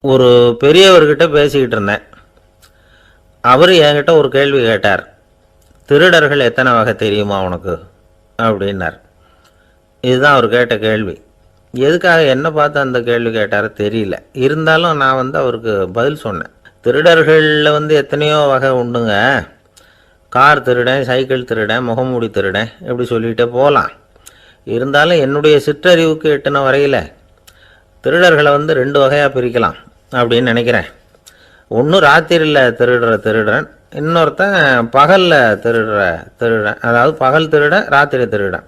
ஒரு பெரியவர்கிட்ட பேசிக்கிட்டு இருந்தேன். அவர் என்கிட்ட ஒரு கேள்வி கேட்டார். திருடர்கள் எத்தனை வகை தெரியுமா உனக்கு அப்படின்னார். இதுதான் அவர் கேட்ட கேள்வி. எதுக்காக என்ன பார்த்து அந்த கேள்வி கேட்டார் தெரியல. இருந்தாலும் நான் அவருக்கு பதில் சொன்னேன். திருடர்களில் எத்தனையோ வகை உண்டுங்க. கார் திருடன், சைக்கிள் திருடன், முகமூடி திருடன், எப்படி சொல்லிகிட்டே போகலாம். இருந்தாலும் என்னுடைய சிற்றறிவுக்கு எட்டின வரையில் திருடர்களை 2 வகையாக பிரிக்கலாம் அப்படின்னு நினைக்கிறேன். ஒன்று ராத்திரியில் திருடுற திருடன், இன்னொருத்தன் பகலில் திருடுற திருடன். அதாவது பகல் திருடன், ராத்திரி திருடன்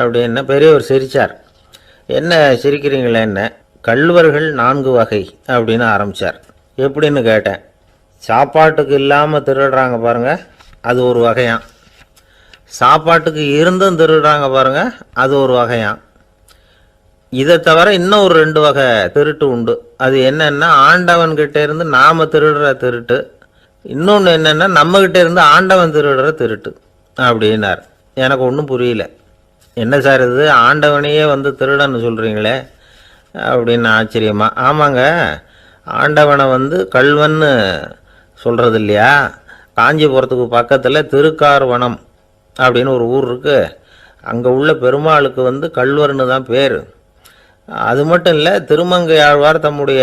அப்படின்னு பெரியவர் சிரித்தார். என்ன சிரிக்கிறீங்களே, என்ன கள்வர்கள் 4 வகை அப்படின்னு ஆரம்பித்தார். எப்படின்னு கேட்டேன். சாப்பாட்டுக்கு இல்லாமல் திருடுறாங்க பாருங்கள், அது ஒரு வகையான். சாப்பாட்டுக்கு இருந்தும் திருடுறாங்க பாருங்கள், அது ஒரு வகையான். இதை தவிர இன்னும் ஒரு 2 வகை திருட்டு உண்டு. அது என்னென்னா, ஆண்டவன்கிட்ட இருந்து நாம் திருடுற திருட்டு, இன்னொன்று என்னென்னா நம்மக்கிட்ட இருந்து ஆண்டவன் திருடுற திருட்டு அப்படின்னார். எனக்கு ஒன்றும் புரியல. என்ன சார் இது, ஆண்டவனையே திருடன்னு சொல்கிறீங்களே அப்படின்னு ஆச்சரியமா. ஆமாங்க, ஆண்டவனை கல்வன்னு சொல்கிறது இல்லையா. காஞ்சிபுரத்துக்கு பக்கத்தில் திருக்கார்வனம் அப்படின்னு ஒரு ஊர் இருக்குது. அங்கே உள்ள பெருமாளுக்கு கல்வர்னு தான் பேர். அது மட்டும் இல்லை, திருமங்கை ஆழ்வார் தம்முடைய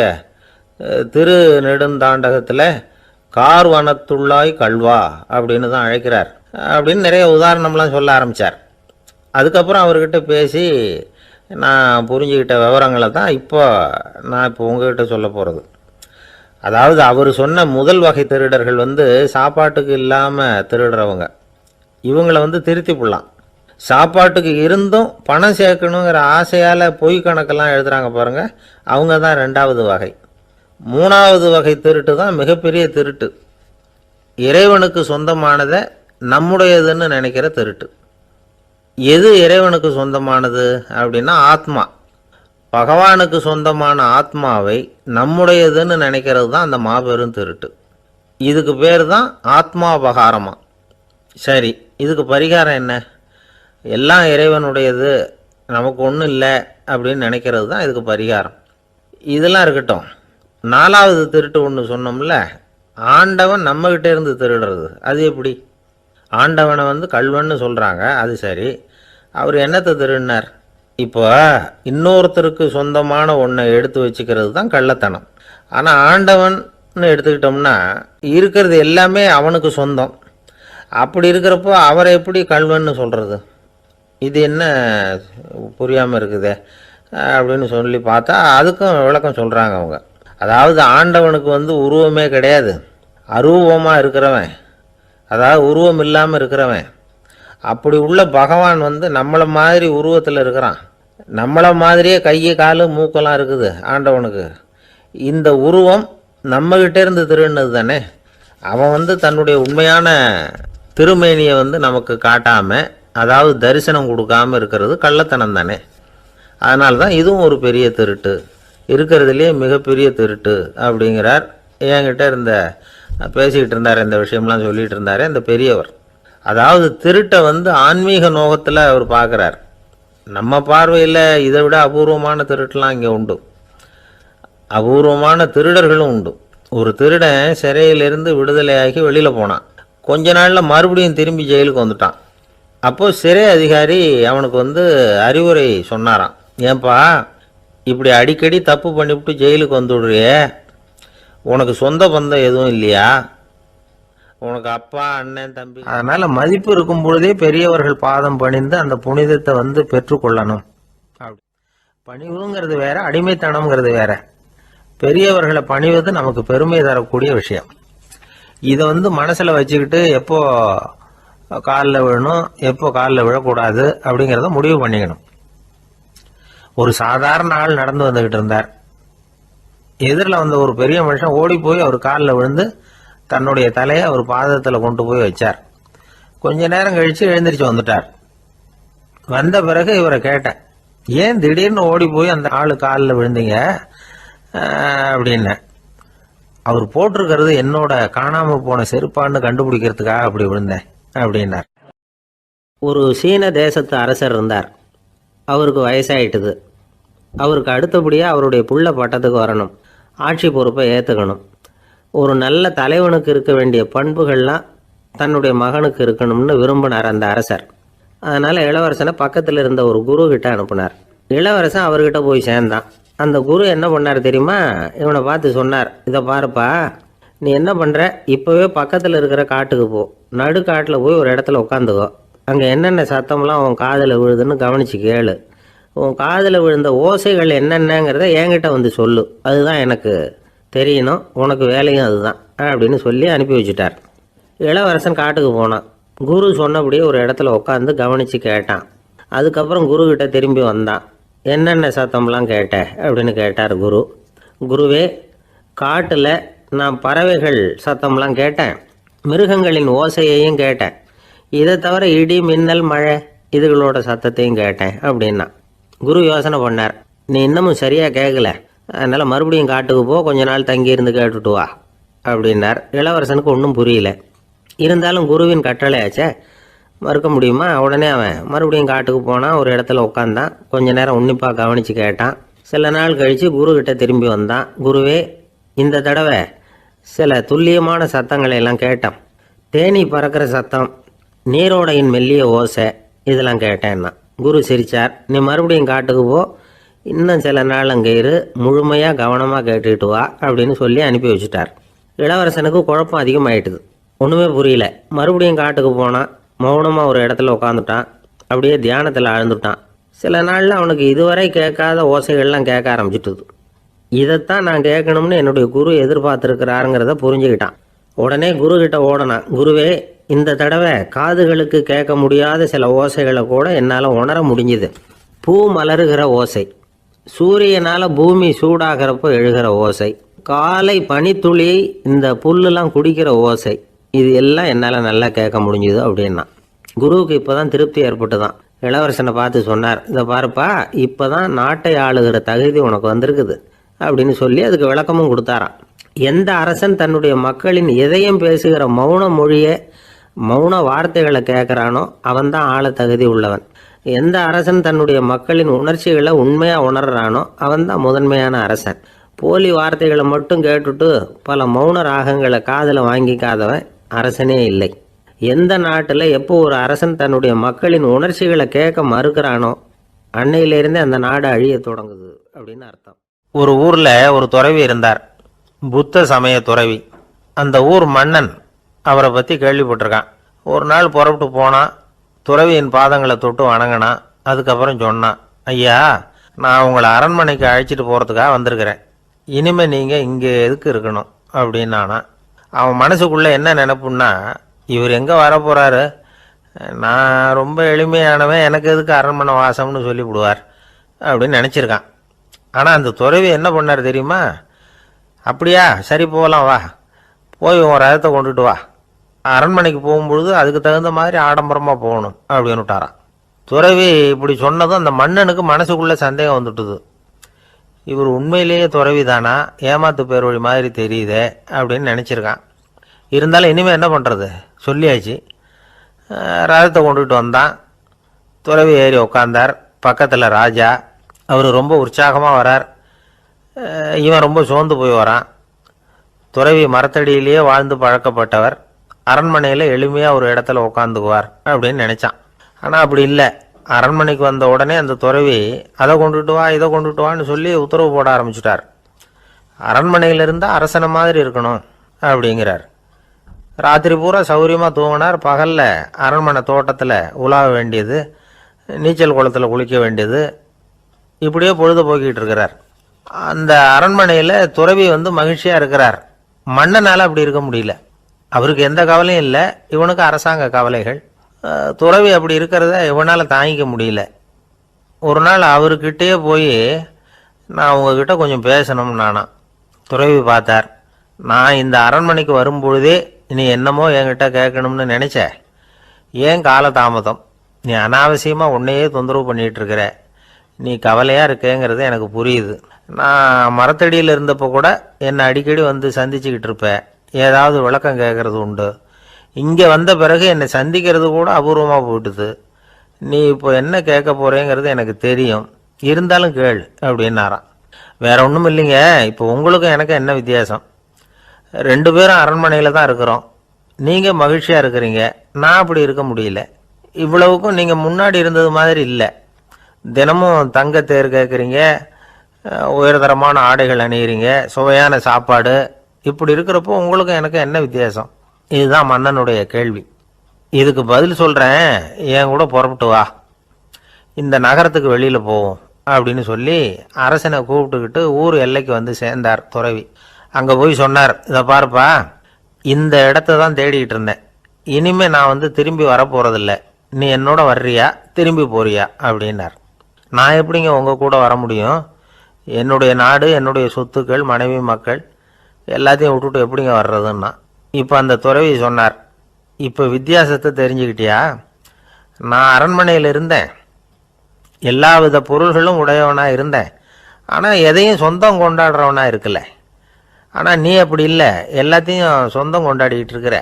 திரு நெடுந்தாண்டகத்தில் கார்வனத்துள்ளாய் கல்வா அப்படின்னு தான் அழைக்கிறார் அப்படின்னு நிறைய உதாரணம்லாம் சொல்ல ஆரம்பித்தார். அதுக்கப்புறம் அவர்கிட்ட பேசி நான் புரிஞ்சுக்கிட்ட விவரங்களை தான் நான் இப்போ உங்ககிட்ட சொல்ல போகிறது. அதாவது அவர் சொன்ன முதல் வகை திருடர்கள் சாப்பாட்டுக்கு இல்லாமல் திருடுறவங்க. இவங்களை திருத்தி போடலாம். சாப்பாட்டுக்கு இருந்தும் பணம் சேர்க்கணுங்கிற ஆசையால் பொய் கணக்கெல்லாம் எழுதுகிறாங்க பாருங்கள், அவங்க தான் 2வது வகை. 3வது வகை திருட்டு தான் மிகப்பெரிய திருட்டு. இறைவனுக்கு சொந்தமானதை நம்முடையதுன்னு நினைக்கிற திருட்டு. எது இறைவனுக்கு சொந்தமானது அப்படின்னா ஆத்மா. பகவானுக்கு சொந்தமான ஆத்மாவை நம்முடையதுன்னு நினைக்கிறது தான் அந்த மாபெரும் திருட்டு. இதுக்கு பேர் தான் ஆத்மாபகாரமா. சரி, இதுக்கு பரிகாரம் என்ன? எல்லாம் இறைவனுடையது, நமக்கு ஒன்றும் இல்லை அப்படின்னு நினைக்கிறது தான் இதுக்கு பரிகாரம். இதெல்லாம் இருக்கட்டும். 4வது திருட்டு ஒன்று சொன்னோம்ல, ஆண்டவன் நம்மகிட்ட இருந்து திருடுறது. அது எப்படி? ஆண்டவனை கல்வன்னு சொல்கிறாங்க, அது சரி. அவர் என்னத்தை திருடினார்? இப்போ இன்னொருத்தருக்கு சொந்தமான ஒன்றை எடுத்து வச்சுக்கிறது தான் கள்ளத்தனம். ஆனால் ஆண்டவன்னு எடுத்துக்கிட்டோம்னா இருக்கிறது எல்லாமே அவனுக்கு சொந்தம். அப்படி இருக்கிறப்போ அவரை எப்படி கல்வன்னு சொல்கிறது? இது என்ன புரியாமல் இருக்குதே அப்படின்னு சொல்லி பார்த்தா அதுக்கும் விளக்கம் சொல்கிறாங்க அவங்க. அதாவது ஆண்டவனுக்கு உருவமே கிடையாது, அரூபமாக இருக்கிறவன், அதாவது உருவம் இல்லாமல் இருக்கிறவன். அப்படி உள்ள பகவான் நம்மளை மாதிரி உருவத்தில் இருக்கிறான். நம்மளை மாதிரியே கை காலு மூக்கெல்லாம் இருக்குது ஆண்டவனுக்கு. இந்த உருவம் நம்மகிட்ட இருந்து திருடினது தானே. அவன் தன்னுடைய உண்மையான திருமேனியை நமக்கு காட்டாமல், அதாவது தரிசனம் கொடுக்காமல் இருக்கிறது கள்ளத்தனம் தானே. அதனால தான் இதுவும் ஒரு பெரிய திருட்டு, இருக்கிறதுலே மிகப்பெரிய திருட்டு அப்படிங்கிறார். என்கிட்ட பேசிக்கிட்டு இருந்தார், இந்த விஷயம்லாம் சொல்லிகிட்டு இருந்தார் இந்த பெரியவர். அதாவது திருட்டை ஆன்மீக நோகத்தில் அவர் பார்க்குறார். நம்ம பார்வையில் இதை விட அபூர்வமான திருட்டுலாம் இங்கே உண்டு. அபூர்வமான திருடர்களும் உண்டு. ஒரு திருடன் சிறையிலிருந்து விடுதலையாகி வெளியில் போனான். கொஞ்ச நாளில் மறுபடியும் திரும்பி ஜெயிலுக்கு வந்துட்டான். அப்போது சிறை அதிகாரி அவனுக்கு அறிவுரை சொன்னாராம். ஏன்பா இப்படி அடிக்கடி தப்பு பண்ணிவிட்டு ஜெயிலுக்கு வந்துவிடுறியே, உனக்கு சொந்த பந்தம் எதுவும் இல்லையா? உனக்கு அப்பா, அண்ணன், தம்பி, அதனால் மதிப்பு இருக்கும் பொழுதே பெரியவர்கள் பாதம் பணிந்து அந்த புனிதத்தை பெற்றுக்கொள்ளணும். அப்படி பணிவுங்கிறது வேற, அடிமைத்தனம்ங்கிறது வேற. பெரியவர்களை பணிவது நமக்கு பெருமை தரக்கூடிய விஷயம். இதை மனசில் வச்சுக்கிட்டு எப்போ காலில் விழணும், எப்போ காலில் விழக்கூடாது அப்படிங்கிறத முடிவு பண்ணிக்கணும். ஒரு சாதாரண ஆள் நடந்து வந்துக்கிட்டு இருந்தார். எதிரில் ஒரு பெரிய மனுஷன் ஓடி போய் அவர் காலில் விழுந்து தன்னுடைய தலையை அவர் பாதத்தில் கொண்டு போய் வச்சார். கொஞ்ச நேரம் கழித்து எழுந்திரிச்சு வந்துட்டார். வந்த பிறகு இவரை கேட்டேன், ஏன் திடீர்னு ஓடி போய் அந்த ஆளு காலில் விழுந்தீங்க அப்படின்னு. அவர் போட்டிருக்கிறது என்னோட காணாமல் போன செருப்பான்னு கண்டுபிடிக்கிறதுக்காக அப்படி விழுந்தேன் அப்படின்னார். ஒரு சீன தேசத்து அரசர் இருந்தார். அவருக்கு வயசாயிட்டுது. அவருக்கு அடுத்தபடியாக அவருடைய புள்ள பட்டத்துக்கு வரணும். ஆட்சி பொறுப்பை ஏற்றுக்கணும். ஒரு நல்ல தலைவனுக்கு இருக்க வேண்டிய பண்புகள்லாம் தன்னுடைய மகனுக்கு இருக்கணும்னு விரும்பினார் அந்த அரசர். அதனால் இளவரசனை பக்கத்தில் இருந்த ஒரு குரு கிட்ட அனுப்புனார். இளவரசன் அவர்கிட்ட போய் சேர்ந்தான். அந்த குரு என்ன பண்ணார் தெரியுமா? இவனை பார்த்து சொன்னார், இதை பாருப்பா, நீ என்ன பண்ணுற, இப்போவே பக்கத்தில் இருக்கிற காட்டுக்கு போ, நடுக்காட்டில் போய் ஒரு இடத்துல உட்காந்துக்கோ. அங்கே என்னென்ன சத்தம்லாம் உன் காதில் விழுதுன்னு கவனித்து கேளு. உன் காதில் விழுந்த ஓசைகள் என்னென்னங்கிறத என்கிட்ட வந்து சொல்லு, அதுதான் எனக்கு தெரியணும், உனக்கு வேலையும் அதுதான் அப்படின்னு சொல்லி அனுப்பி வச்சுட்டார். இளவரசன் காட்டுக்கு போனான். குரு சொன்னபடியே ஒரு இடத்துல உட்காந்து கவனித்து கேட்டான். அதுக்கப்புறம் குருக்கிட்ட திரும்பி வந்தான். என்னென்ன சத்தம்லாம் கேட்ட அப்படின்னு கேட்டார் குரு. குருவே, காட்டில் நான் பறவைகள் சத்தம்லாம் கேட்டேன், மிருகங்களின் ஓசையையும் கேட்டேன், இதை தவிர இடி மின்னல் மழை இதுகளோட சத்தத்தையும் கேட்டேன் அப்படின்னா. குரு யோசனை பண்ணார், நீ இன்னமும் சரியாக கேட்கல, அதனால் மறுபடியும் காட்டுக்கு போ, கொஞ்ச நாள் தங்கியிருந்து கேட்டுட்டு வா அப்படின்னார். இளவரசனுக்கு ஒன்றும் புரியல. இருந்தாலும் குருவின் கட்டளையாச்சே, மறுக்க முடியுமா? உடனே அவன் மறுபடியும் காட்டுக்கு போனான். ஒரு இடத்துல உட்காந்தான். கொஞ்ச நேரம் உன்னிப்பாக கவனித்து கேட்டான். சில நாள் கழித்து குருக்கிட்ட திரும்பி வந்தான். குருவே, இந்த தடவை சில துல்லியமான சத்தங்களை எல்லாம் கேட்டான். தேனி பறக்கிற சத்தம், நீரோடையின் மெல்லிய ஓசை, இதெல்லாம் கேட்டேன்னா. குரு சிரித்தார். நீ மறுபடியும் காட்டுக்கு போ, இன்னும் சில நாள் அங்கே இரு, முழுமையாக கவனமாக கேட்டுக்கிட்டு வா அப்படின்னு சொல்லி அனுப்பி வச்சுட்டார். இளவரசனுக்கு குழப்பம் அதிகமாயிட்டுது. ஒன்றுமே புரியல. மறுபடியும் காட்டுக்கு போனான். மௌனமாக ஒரு இடத்துல உட்காந்துட்டான். அப்படியே தியானத்தில் ஆழ்ந்துட்டான். சில நாளில் அவனுக்கு இதுவரை கேட்காத ஓசைகள்லாம் கேட்க ஆரம்பிச்சிட்டுது. இதைத்தான் நான் கேட்கணும்னு என்னுடைய குரு எதிர்பார்த்துருக்கிறாருங்கிறத புரிஞ்சுக்கிட்டான். உடனே குரு கிட்ட ஓடனான். குருவே, இந்த தடவை காதுகளுக்கு கேட்க முடியாத சில ஓசைகளை கூட என்னால் உணர முடிஞ்சுது. பூ மலருகிற ஓசை, சூரியனால் பூமி சூடாகிறப்போ எழுகிற ஓசை, காலை பனித்துளி இந்த புல்லுலாம் குடிக்கிற ஓசை, இது எல்லாம் என்னால் நல்லா கேட்க முடிஞ்சுது அப்படின்னா. குருவுக்கு இப்போ தான் திருப்தி ஏற்பட்டு தான். இளவரசனை பார்த்து சொன்னார், இதை பாருப்பா, இப்போ தான் நாட்டை ஆளுகிற தகுதி உனக்கு வந்திருக்குது அப்படின்னு சொல்லி அதுக்கு விளக்கமும் கொடுத்தாராம். எந்த அரசன் தன்னுடைய மக்களின் இதயம் பேசுகிற மௌன மொழியை, மௌன வார்த்தைகளை கேட்குறானோ அவன்தான் ஆள தகுதி உள்ளவன். எந்த அரசன் தன்னுடைய மக்களின் உணர்ச்சிகளை உண்மையாக உணர்றானோ அவன்தான் முதன்மையான அரசன். போலி வார்த்தைகளை மட்டும் கேட்டுட்டு பல மௌன ராகங்களை காதில் வாங்கிக்காதவன் அரசனே இல்லை. எந்த நாட்டில் எப்போ ஒரு அரசன் தன்னுடைய மக்களின் உணர்ச்சிகளை கேட்க மறுக்கிறானோ அன்னையிலிருந்தே அந்த நாடு அழிய தொடங்குது அப்படின்னு அர்த்தம். ஒரு ஊரில் ஒரு துறவி இருந்தார், புத்த சமய துறவி. அந்த ஊர் மன்னன் அவரை பற்றி கேள்விப்பட்டிருக்கான். ஒரு நாள் புறப்பட்டு போனான். துறவியின் பாதங்களை தொட்டு வணங்கினான். அதுக்கப்புறம் சொன்னான், ஐயா, நான் உங்களை அரண்மனைக்கு அழைச்சிட்டு போகிறதுக்காக வந்திருக்கிறேன். இனிமேல் நீங்கள் இங்கே எதுக்கு இருக்கணும் அப்படின்னானா. அவன் மனசுக்குள்ளே என்ன நினைப்புன்னா, இவர் எங்கே வரப்போகிறாரு, நான் ரொம்ப எளிமையானவன், எனக்கு எதுக்கு அரண்மனை வாசம்னு சொல்லிவிடுவார் அப்படின்னு நினச்சிருக்கான். ஆனால் அந்த துறவி என்ன பண்ணார் தெரியுமா? அப்படியா, சரி போகலாம், வா, போய் உன் ரதத்தை கொண்டுட்டு வா, அரண்மனைக்கு போகும்பொழுது அதுக்கு தகுந்த மாதிரி ஆடம்பரமாக போகணும் அப்படின்னு விட்டாரான். துறவி இப்படி சொன்னதும் அந்த மன்னனுக்கு மனசுக்குள்ளே சந்தேகம் வந்துட்டுது. இவர் உண்மையிலேயே துறவி தானா, ஏமாத்து பேர் வழி மாதிரி தெரியுதே அப்படின்னு நினச்சிருக்கான். இருந்தாலும் இனிமேல் என்ன பண்ணுறது, சொல்லியாச்சு. ரதத்தை கொண்டுகிட்டு வந்தான். துறவி ஏறி உட்காந்தார். பக்கத்தில் ராஜா. அவர் ரொம்ப உற்சாகமாக வரார். இவன் ரொம்ப சோர்ந்து போய் வரான். துறவி மரத்தடியிலேயே வாழ்ந்து பழக்கப்பட்டவர், அரண்மனையில் எளிமையாக ஒரு இடத்துல உட்காந்துக்குவார் அப்படின்னு நினச்சான். ஆனால் அப்படி இல்லை. அரண்மனைக்கு வந்த உடனே அந்த துறவி அதை கொண்டுட்டு வா, இதை கொண்டுட்டு வான்னு சொல்லி உத்தரவு போட ஆரம்பிச்சிட்டார். அரண்மனையில் இருந்தால் அரசனை மாதிரி இருக்கணும் அப்படிங்கிறார். ராத்திரி பூரா சௌகரியமாக தூங்கினார். பகலில் அரண்மனை தோட்டத்தில் உலாவ வேண்டியது, நீச்சல் குளத்தில் குளிக்க வேண்டியது, இப்படியே பொழுது போக்கிட்டு இருக்கிறார். அந்த அரண்மனையில் துறவி மகிழ்ச்சியாக இருக்கிறார். மன்னனால் அப்படி இருக்க முடியல. அவருக்கு எந்த கவலையும் இல்லை, இவனுக்கு அரசாங்க கவலைகள். துறவி அப்படி இருக்கிறத இவனால் தாங்கிக்க முடியல. ஒரு நாள் அவர்கிட்டயே போய், நான் உங்ககிட்ட கொஞ்சம் பேசணும் நானா. துறவி பார்த்தார். நான் இந்த அரண்மனைக்கு வரும்பொழுதே நீ என்னமோ என்கிட்ட கேட்கணும்னு நினச்ச, ஏன் காலதாமதம்? நீ அனாவசியமாக உன்னையே தொந்தரவு பண்ணிகிட்டு இருக்கிற, நீ கவலையாக இருக்கேங்கிறது எனக்கு புரியுது. நான் மரத்தடியில் இருந்தப்போ கூட என்னை அடிக்கடி சந்திச்சுக்கிட்டு இருப்பேன், ஏதாவது விளக்கம் கேட்குறது உண்டு. இங்கே வந்த பிறகு என்னை சந்திக்கிறது கூட அபூர்வமாக போயிட்டுது. நீ இப்போ என்ன கேட்க போகிறேங்கிறது எனக்கு தெரியும், இருந்தாலும் கேள் அப்படின்னாராம். வேற ஒன்றும் இல்லைங்க. இப்போ உங்களுக்கும் எனக்கு என்ன வித்தியாசம்? 2 பேரும் அரண்மனையில் தான் இருக்கிறோம். நீங்கள் மகிழ்ச்சியாக இருக்கிறீங்க, நான் அப்படி இருக்க முடியல. இவ்வளவுக்கும் நீங்கள் முன்னாடி இருந்தது மாதிரி இல்லை. தினமும் தங்க தேர் கேட்குறீங்க, உயர்தரமான ஆடைகள் அணிகிறீங்க, சுவையான சாப்பாடு. இப்படி இருக்கிறப்போ உங்களுக்கும் எனக்கு என்ன வித்தியாசம்? இதுதான் மன்னனுடைய கேள்வி. இதுக்கு பதில் சொல்கிறேன், என் கூட புறப்பட்டு வா, இந்த நகரத்துக்கு வெளியில் போவோம் அப்படின்னு சொல்லி அரசனை கூப்பிட்டுக்கிட்டு ஊர் எல்லைக்கு வந்து சேர்ந்தார் துறவி. அங்கே போய் சொன்னார், இதை பாருப்பா, இந்த இடத்த தான் தேடிக்கிட்டு இருந்தேன். இனிமேல் நான் வந்து திரும்பி வரப்போகிறதில்ல. நீ என்னோட வர்றியா திரும்பி போறியா அப்படின்னார். நான் எப்படிங்க உங்கள் கூட வர முடியும்? என்னுடைய நாடு, என்னுடைய சொத்துக்கள், மனைவி, மக்கள் எல்லாத்தையும் விட்டுட்டு எப்படிங்க வர்றதுன்னா. இப்போ அந்த துறவி சொன்னார், இப்போ வித்தியாசத்தை தெரிஞ்சுக்கிட்டியா? நான் அரண்மனையில் இருந்தேன், எல்லா வித பொருள்களும் உடையவனாக இருந்தேன், ஆனால் எதையும் சொந்தம் கொண்டாடுறவனாக இருக்கல. ஆனால் நீ அப்படி இல்லை, எல்லாத்தையும் சொந்தம் கொண்டாடிக்கிட்டு இருக்கிற.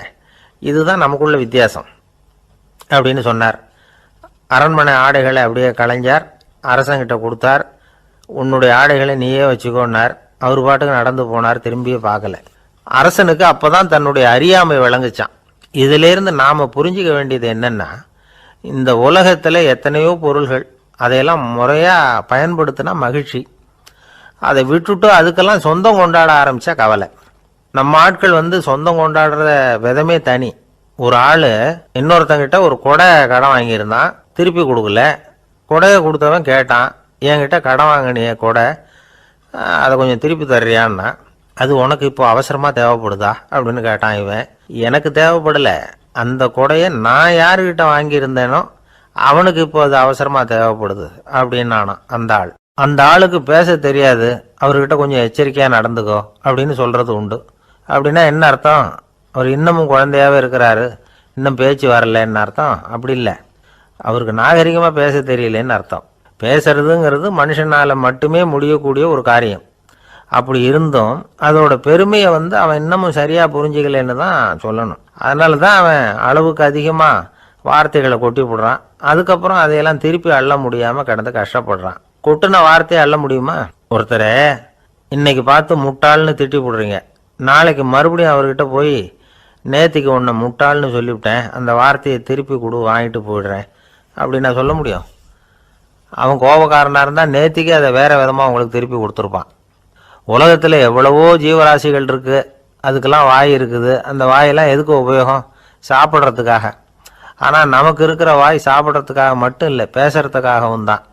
இதுதான் நமக்குள்ள வித்தியாசம் அப்படின்னு சொன்னார். அரண்மனை ஆடைகளை அப்படியே கலைஞர் அரசங்கிட்ட கொடுத்தார். உன்னுடைய ஆடைகளை நீயே வச்சுக்கோன்னார். அவர் பாட்டுக்கு நடந்து போனார், திரும்பியே பார்க்கல. அரசனுக்கு அப்போ தான் தன்னுடைய அறியாமை விளங்குச்சான். இதிலேருந்து நாம் புரிஞ்சிக்க வேண்டியது என்னென்னா, இந்த உலகத்தில் எத்தனையோ பொருள்கள், அதையெல்லாம் முறையாக பயன்படுத்தினா மகிழ்ச்சி. அதை விட்டுட்டு அதுக்கெல்லாம் சொந்தம் கொண்டாட ஆரம்பித்தா கவலை. நம்ம ஆட்கள் வந்து சொந்தம் கொண்டாடுற விதமே தனி. ஒரு ஆள் இன்னொருத்தங்கிட்ட ஒரு கொடை கடன் வாங்கியிருந்தான், திருப்பி கொடுக்கல. கொடையை கொடுத்தவன் கேட்டான், என்கிட்ட கடன் வாங்கினிய கொடை, அதை கொஞ்சம் திருப்பி தர்றியான்னா. அது உனக்கு இப்போ அவசரமாக தேவைப்படுதா அப்படின்னு கேட்டான் இவன். எனக்கு தேவைப்படலை, அந்த கொடையை நான் யாருக்கிட்ட வாங்கியிருந்தேனோ அவனுக்கு இப்போ அது அவசரமாக தேவைப்படுது அப்படின்னானா அந்த ஆள். அந்த ஆளுக்கு பேச தெரியாது, அவர்கிட்ட கொஞ்சம் எச்சரிக்கையாக நடந்துக்கோ அப்படின்னு சொல்கிறது உண்டு. அப்படின்னா என்ன அர்த்தம்? அவர் இன்னமும் குழந்தையாகவே இருக்கிறாரு, இன்னும் பேச்சு வரலன்னு அர்த்தம்? அப்படி இல்லை, அவருக்கு நாகரிகமாக பேச தெரியலன்னு அர்த்தம். பேசுறதுங்கிறது மனுஷனால் மட்டுமே முடியக்கூடிய ஒரு காரியம். அப்படி இருந்தும் அதோட பெருமையை வந்து அவன் இன்னமும் சரியாக புரிஞ்சிக்கலன்னு தான் சொல்லணும். அதனால தான் அவன் அளவுக்கு அதிகமாக வார்த்தைகளை கொட்டி போடுறான். அதுக்கப்புறம் அதையெல்லாம் திருப்பி அள்ள முடியாமல் கிடந்து கஷ்டப்படுறான். கொட்டின வார்த்தையை அள்ள முடியுமா? ஒருத்தரை இன்னைக்கு பார்த்து முட்டாள்னு திட்டி போடுறீங்க, நாளைக்கு மறுபடியும் அவர்கிட்ட போய் நேத்திக்கு உன்னை முட்டாள்னு சொல்லிவிட்டேன், அந்த வார்த்தையை திருப்பி கொடு, வாங்கிட்டு போயிடுறேன் அப்படின்னு நான் சொல்ல முடியும்? அவன் கோபக்காரனாக இருந்தால் நேத்திக்கு அதை வேறு விதமாக உங்களுக்கு திருப்பி கொடுத்துருப்பான். உலகத்தில் எவ்வளவோ ஜீவராசிகள் இருக்குது, அதுக்கெல்லாம் வாய் இருக்குது. அந்த வாயெல்லாம் எதுக்கு உபயோகம்? சாப்பிட்றதுக்காக. ஆனால் நமக்கு இருக்கிற வாய் சாப்பிட்றதுக்காக மட்டும் இல்லை, பேசுகிறதுக்காகவும் தான்.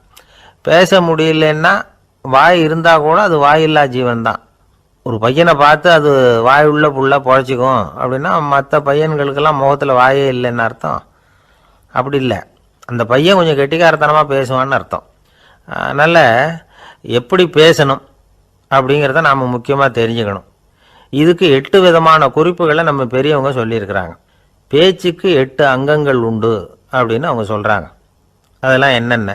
பேச முடியலன்னா வாய் இருந்தால் கூட அது வாயில்லா ஜீவன் தான். ஒரு பையனை பார்த்து அது வாய் உள்ள புள்ள பொழைச்சிக்கும் அப்படின்னா மற்ற பையன்களுக்கெல்லாம் முகத்தில் வாயே இல்லைன்னு அர்த்தம்? அப்படி இல்லை, அந்த பையன் கொஞ்சம் கெட்டிக்காரத்தனமாக பேசுவான்னு அர்த்தம். அதனால் எப்படி பேசணும் அப்படிங்கிறத நாம் முக்கியமாக தெரிஞ்சுக்கணும். இதுக்கு 8 விதமான குறிப்புகளை நம்ம பெரியவங்க சொல்லியிருக்கிறாங்க. பேச்சுக்கு 8 அங்கங்கள் உண்டு அப்படின்னு அவங்க சொல்கிறாங்க. அதெல்லாம் என்னென்ன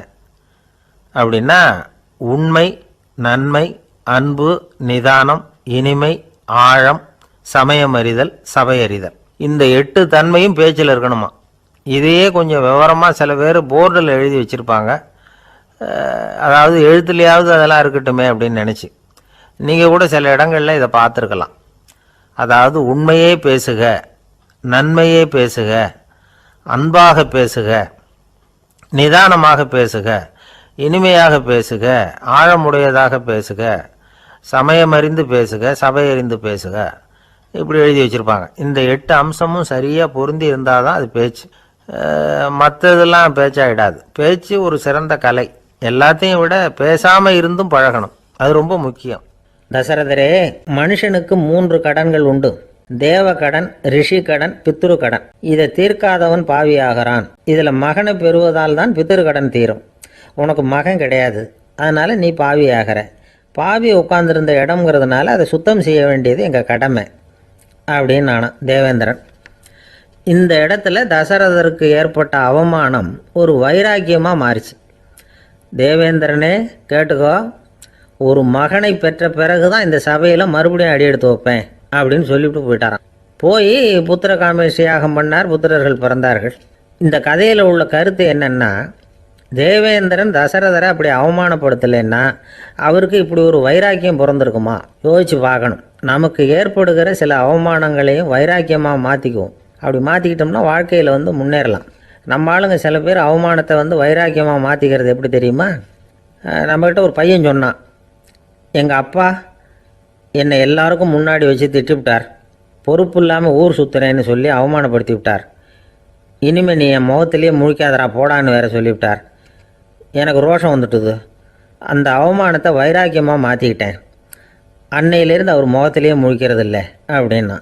அப்படின்னா, உண்மை, நன்மை, அன்பு, நிதானம், இனிமை, ஆழம், சமயமறிதல், சபையறிதல். இந்த 8 தன்மையும் பேச்சில் இருக்கணுமா. இதையே கொஞ்சம் விவரமாக சில பேர் போர்டில் எழுதி வச்சுருப்பாங்க. அதாவது எழுத்துலையாவது அதெல்லாம் இருக்கட்டுமே அப்படின்னு நினச்சி நீங்கள் கூட சில இடங்களில் இதை பார்த்துருக்கலாம். அதாவது உண்மையே பேசுக, நன்மையே பேசுக, அன்பாக பேசுக, நிதானமாக பேசுக, இனிமையாக பேசுக, ஆழமுடையதாக பேசுக, சமயமறிந்து பேசுக, சபையறிந்து பேசுக, இப்படி எழுதி வச்சுருப்பாங்க. இந்த 8 அம்சமும் சரியாக பொருந்தி இருந்தால் தான் அது பேச்சு. மற்றதெல்லாம் பேச்சாகிடாது. பேச்சு ஒரு சிறந்த கலை. எல்லாத்தையும் விட பேசாமல் இருந்தும் பழகணும், அது ரொம்ப முக்கியம். தசரதரே, மனுஷனுக்கு 3 கடன்கள் உண்டு. தேவ கடன், ரிஷி கடன், பித்ரு கடன். இதை தீர்க்காதவன் பாவியாகிறான். இதில் மகனை பெறுவதால் தான் பித்ரு கடன் தீரும். உனக்கு மகன் கிடையாது, அதனால் நீ பாவியாகிற. பாவி உட்கார்ந்துருந்த இடம்ங்கிறதுனால அதை சுத்தம் செய்ய வேண்டியது எங்கள் கடமை அப்படின்னு நானும் தேவேந்திரன். இந்த இடத்துல தசரதருக்கு ஏற்பட்ட அவமானம் ஒரு வைராக்கியமாக மாறிச்சு. தேவேந்திரனே கேட்டுக்கோ, ஒரு மகனை பெற்ற பிறகு தான் இந்த சபையில் மறுபடியும் அடி எடுத்து வைப்பேன் அப்படின்னு சொல்லிவிட்டு போயிட்டாரான். போய் புத்திர காமேஷ் யாகம் பண்ணார், புத்திரர்கள் பிறந்தார்கள். இந்த கதையில் உள்ள கருத்து என்னென்னா, தேவேந்திரன் தசரதரை அப்படி அவமானப்படுத்தலைன்னா அவருக்கு இப்படி ஒரு வைராக்கியம் பிறந்திருக்குமா? யோசிச்சு பார்க்கணும். நமக்கு ஏற்படுகிற சில அவமானங்களையும் வைராக்கியமாக மாற்றிக்குவோம். அப்படி மாற்றிக்கிட்டோம்னா வாழ்க்கையில் முன்னேறலாம். நம்ம ஆளுங்க சில பேர் அவமானத்தை வைராக்கியமாக மாற்றிக்கிறது எப்படி தெரியுமா? நம்மக்கிட்ட ஒரு பையன் சொன்னான், எங்கள் அப்பா என்னை எல்லாருக்கும் முன்னாடி வச்சு திட்டிவிட்டார், பொறுப்பு இல்லாமல் ஊர் சுற்றுறேன்னு சொல்லி அவமானப்படுத்தி விட்டார். இனிமேல் நீ என் முகத்திலேயே முழிக்காதரா போடான்னு வேற சொல்லிவிட்டார். எனக்கு ரோஷம் வந்துட்டுது. அந்த அவமானத்தை வைராக்கியமாக மாற்றிக்கிட்டேன். அன்னையிலேருந்து அவர் முகத்திலேயே முழிக்கிறது இல்லை அப்படின்னா.